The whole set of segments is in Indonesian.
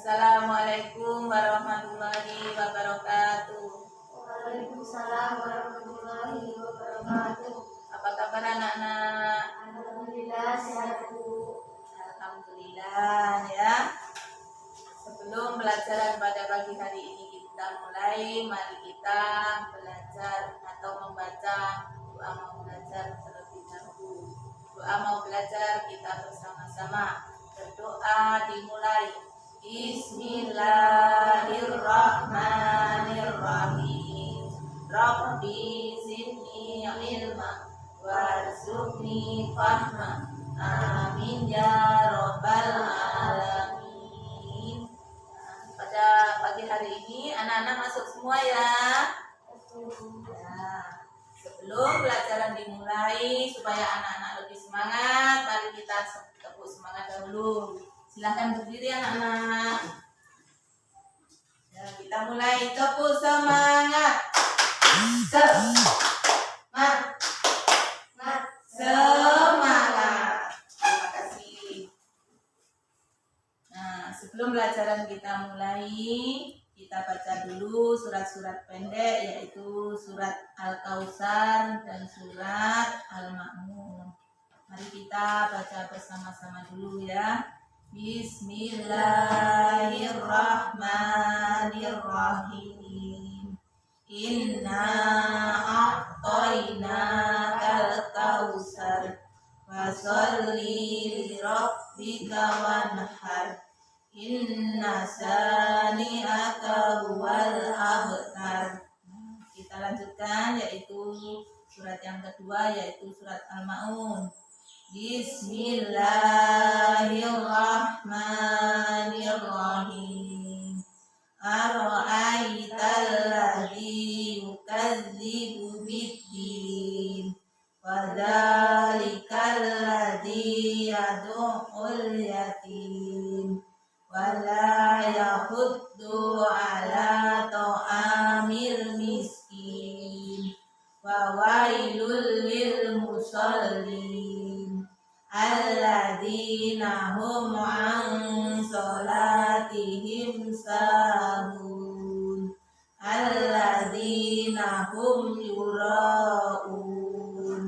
Assalamualaikum warahmatullahi wabarakatuh. Waalaikumsalam warahmatullahi wabarakatuh. Apa kabar anak-anak? Alhamdulillah sehat Bu. Alhamdulillah ya. Sebelum pelajaran pada pagi hari ini kita mulai, mari kita belajar atau membaca doa mau belajar terlebih dahulu. Doa mau belajar kita bersama-sama. Berdoa dimulai. Bismillahirrahmanirrahim. Rabbi zidni ilma warzuqni fahma. Amin ya rabbal alamin. Pada pagi hari ini anak-anak masuk semua ya. Nah, sebelum pelajaran dimulai supaya anak-anak lebih semangat, mari kita tepuk semangat dahulu. Silahkan berdiri anak-anak. Ya, kita mulai tepuk semangat. Semangat. Semangat. Terima kasih. Nah, sebelum pelajaran kita mulai, kita baca dulu surat-surat pendek, yaitu surat Al-Kautsar dan surat Al-Ma'mun. Mari kita baca bersama-sama dulu ya. Bismillahirrahmanirrahim. Inna a'tainakal kautsar fasholli li rabbika wanhar. Inna sani'aka huwal abtar. Kita lanjutkan, yaitu surat yang kedua, yaitu surat Al-Ma'un. Bismillahirrahmanirrahim. Ara'aital ladzi yukadzibu biddin wa dzalikal ladzi yad'ul yatim wa la yahuddu ala ta'amil miskin wa wailul lil musallin alladzina hum an salatihim sahun alladzina hum yura'un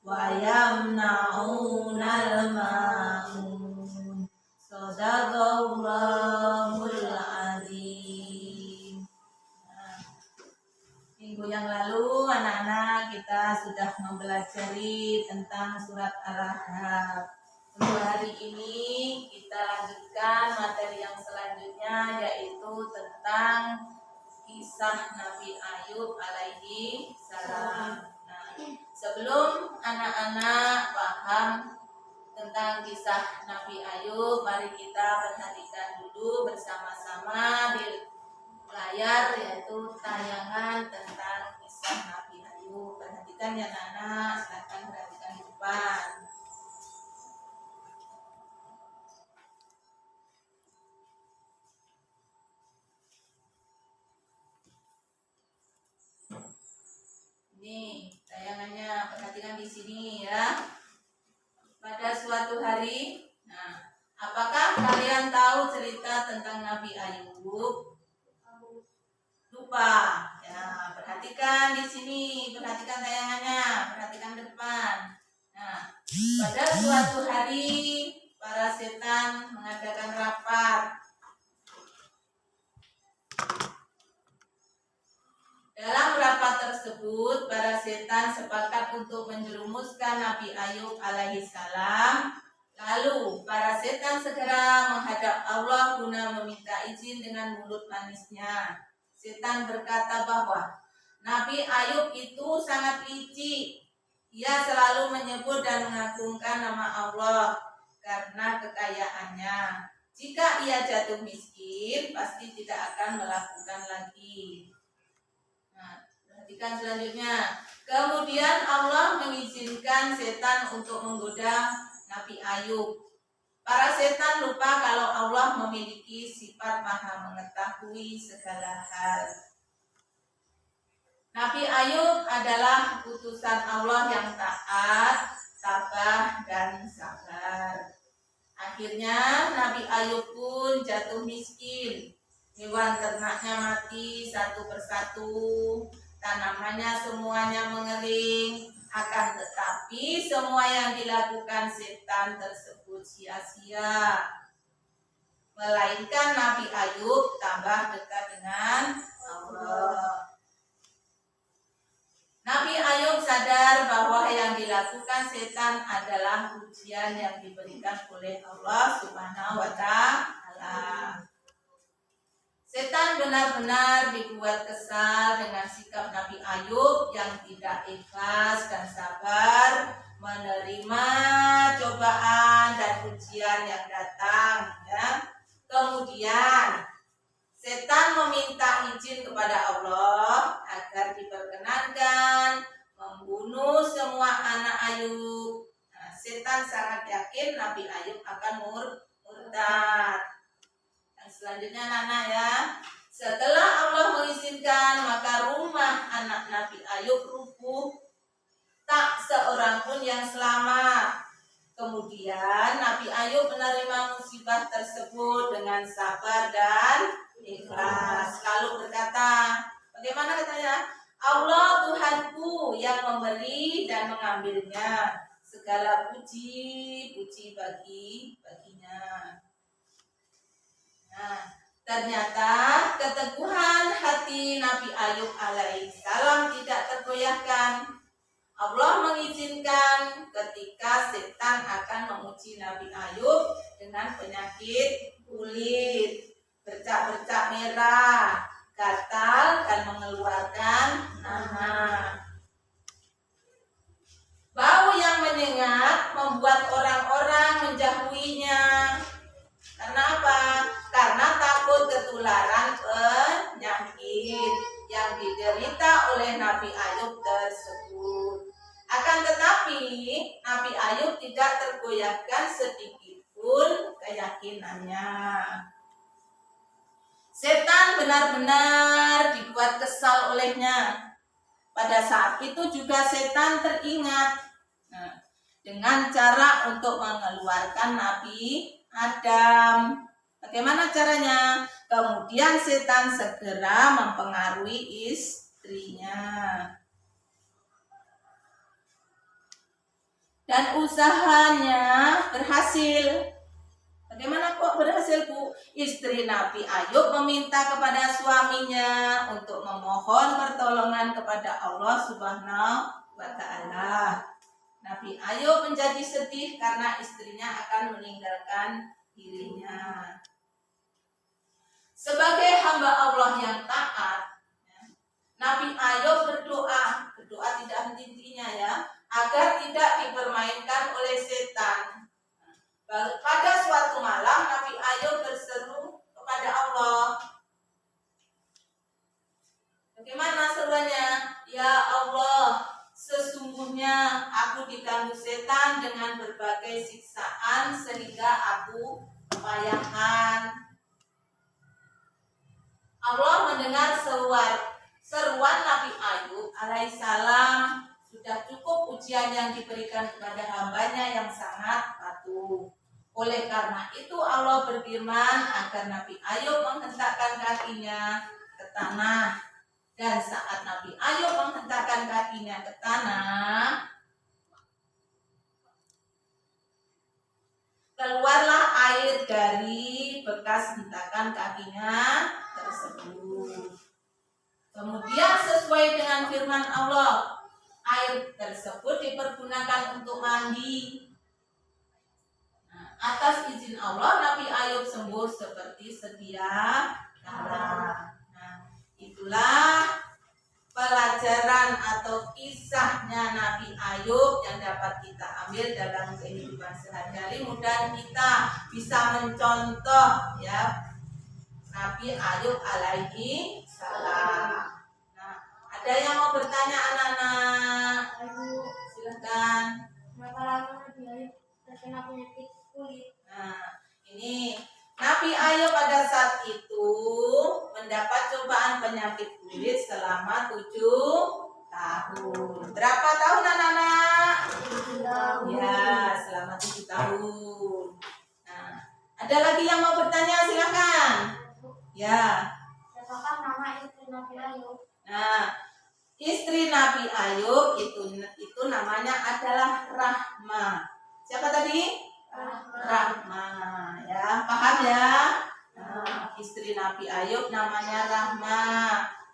wa yamna'unal ma'un. Shadaqallahul azim. Minggu yang lalu anak-anak kita sudah mempelajari tentang surat Al-Ahzab. Untuk hari ini kita lanjutkan materi yang selanjutnya, yaitu tentang kisah Nabi Ayub alaihi salam. Nah, sebelum anak-anak paham tentang kisah Nabi Ayub, mari kita perhatikan dulu bersama-sama di layar, yaitu tayangan tentang kisah Nabi Ayub. Perhatikan ya anak-anak, silakan perhatikan di depan. Ini tayangannya, perhatikan di sini ya. Pada suatu hari, nah, apakah kalian tahu cerita tentang Nabi Ayub? Lupa. Ya, perhatikan di sini, perhatikan tayangannya, perhatikan depan. Nah, pada suatu hari para setan mengadakan rapat. Dalam rapat tersebut, para setan sepakat untuk menjerumuskan Nabi Ayub alaihissalam. Lalu, para setan segera menghadap Allah guna meminta izin dengan mulut manisnya. Setan berkata bahwa Nabi Ayub itu sangat licik. Ia selalu menyebut dan mengagungkan nama Allah karena kekayaannya. Jika ia jatuh miskin, pasti tidak akan melakukan lagi. Nah, perhatikan selanjutnya. Kemudian Allah mengizinkan setan untuk menggoda Nabi Ayub. Para setan lupa kalau Allah memiliki sifat maha mengetahui segala hal. Nabi Ayub adalah utusan Allah yang taat, tabah, dan sabar. Akhirnya Nabi Ayub pun pun jatuh miskin. Hewan ternaknya mati satu persatu, tanamannya semuanya mengering. Akan tetapi semua yang dilakukan setan tersebut sia-sia. Melainkan Nabi Ayub tambah dekat dengan Allah. Nabi Ayub sadar bahwa yang dilakukan setan adalah ujian yang diberikan oleh Allah Subhanahu wa Ta'ala. Setan benar-benar dibuat kesal dengan sikap Nabi Ayub yang tidak ikhlas dan sabar menerima cobaan dan ujian yang datang. Ya. Kemudian setan meminta izin kepada Allah agar diperkenankan membunuh semua anak Ayub. Nah, setan sangat yakin Nabi Ayub akan murtad. Selanjutnya anak-anak ya, setelah Allah mengizinkan maka rumah anak Nabi Ayub rubuh, tak seorang pun yang selamat. Kemudian Nabi Ayub menerima musibah tersebut dengan sabar dan ikhlas. Lalu berkata, bagaimana katanya? Allah Tuhanku yang memberi dan mengambilnya. Segala puji baginya. Nah, ternyata keteguhan hati Nabi Ayub alaihissalam tidak tergoyahkan. Allah mengizinkan ketika setan akan menguji Nabi Ayub dengan penyakit kulit, bercak-bercak merah, gatal dan mengeluarkan nanah. Bau yang menyengat membuat orang-orang menjauhinya. Karena apa? Karena takut ketularan penyakit yang diderita oleh Nabi Ayub tersebut. Akan tetapi Nabi Ayub tidak tergoyahkan sedikit pun keyakinannya. Setan benar-benar dibuat kesal olehnya. Pada saat itu juga setan teringat dengan cara untuk mengeluarkan Nabi Adam. Bagaimana caranya? Kemudian setan segera mempengaruhi istrinya. Dan usahanya berhasil. Bagaimana kok berhasil, Bu? Istri Nabi Ayub meminta kepada suaminya untuk memohon pertolongan kepada Allah Subhanahu wa Ta'ala. Nabi Ayub menjadi sedih karena istrinya akan meninggalkan dirinya. Sebagai hamba Allah yang taat, Nabi Ayub berdoa tidak henti-hentinya ya, agar tidak dipermainkan oleh setan. Pada suatu malam Nabi Ayub berseru kepada Allah. Bagaimana seruannya? Ya Allah, sesungguhnya aku diganggu setan dengan berbagai siksaan sehingga aku kepayahan. Allah mendengar seruan Nabi Ayub alaihissalam. Sudah cukup ujian yang diberikan kepada hambanya yang sangat patuh. Oleh karena itu Allah berfirman agar Nabi Ayub menghentakkan kakinya ke tanah. Dan saat Nabi Ayub menghentakkan kakinya ke tanah, keluarlah air dari bekas hentakan kakinya tersebut. Kemudian sesuai dengan firman Allah, air tersebut dipergunakan untuk mandi. Atas izin Allah, Nabi Ayub sembuh seperti sedia kala. Itulah pelajaran atau kisahnya Nabi Ayub yang dapat kita ambil dalam kehidupan sehari-hari. Mudah kita bisa mencontoh ya Nabi Ayub alaihi salam. Nah, ada yang mau bertanya anak-anak? Silakan. Berapa lama Nabi Ayub terkena penyakit kulit? Nah, ini Nabi Ayub pada saat itu mendapat cobaan penyakit kulit selama 7 tahun. Berapa tahun anak-anak? 7 tahun. Ya, selama 7 tahun. Nah, ada lagi yang mau bertanya? Silakan. Nabi Ayub. Nah, istri Nabi Ayub itu namanya adalah Rahma. Siapa tadi? Rahma. Ya, paham ya? Nah, istri Nabi Ayub namanya Rahma.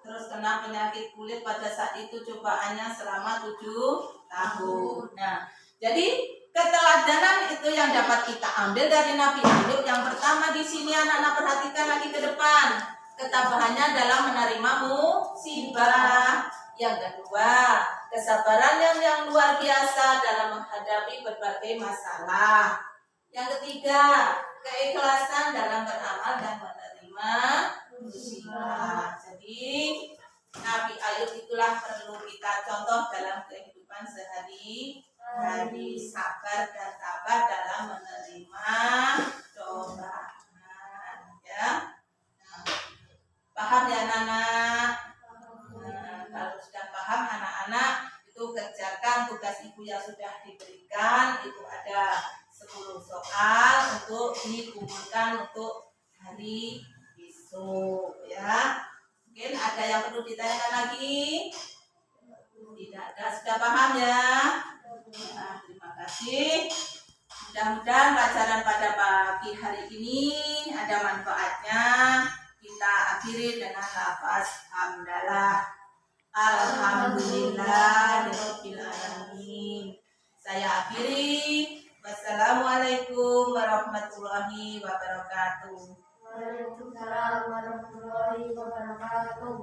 Terus kena penyakit kulit pada saat itu cobaannya selama 7 tahun. Nah, jadi keteladanan itu yang dapat kita ambil dari Nabi Ayub. Yang pertama di sini anak-anak perhatikan lagi ke depan. Ketabahannya dalam menerima musibah. Yang kedua, kesabaran yang luar biasa dalam menghadapi berbagai masalah. Yang ketiga, keikhlasan dalam beramal dan menerima musibah. Jadi Nabi Ayub itulah perlu kita contoh dalam kehidupan sehari-hari, sabar dan tabah dalam menerima cobaan. Ya, nah, paham ya anak-anak? Nah, kalau sudah paham anak-anak itu kerjakan tugas ibu yang sudah diberikan. Itu ada 10 soal untuk dikumpulkan untuk hari besok ya. Mungkin ada yang perlu ditanyakan lagi? Tidak ada, sudah paham ya? Nah, terima kasih. Mudah-mudahan pelajaran pada pagi hari ini ada manfaatnya. Kita akhiri dengan lafaz hamdalah. Alhamdulillahirabbil alamin. Saya akhiri. Wassalamualaikum warahmatullahi wabarakatuh. Waalaikumsalam warahmatullahi wabarakatuh.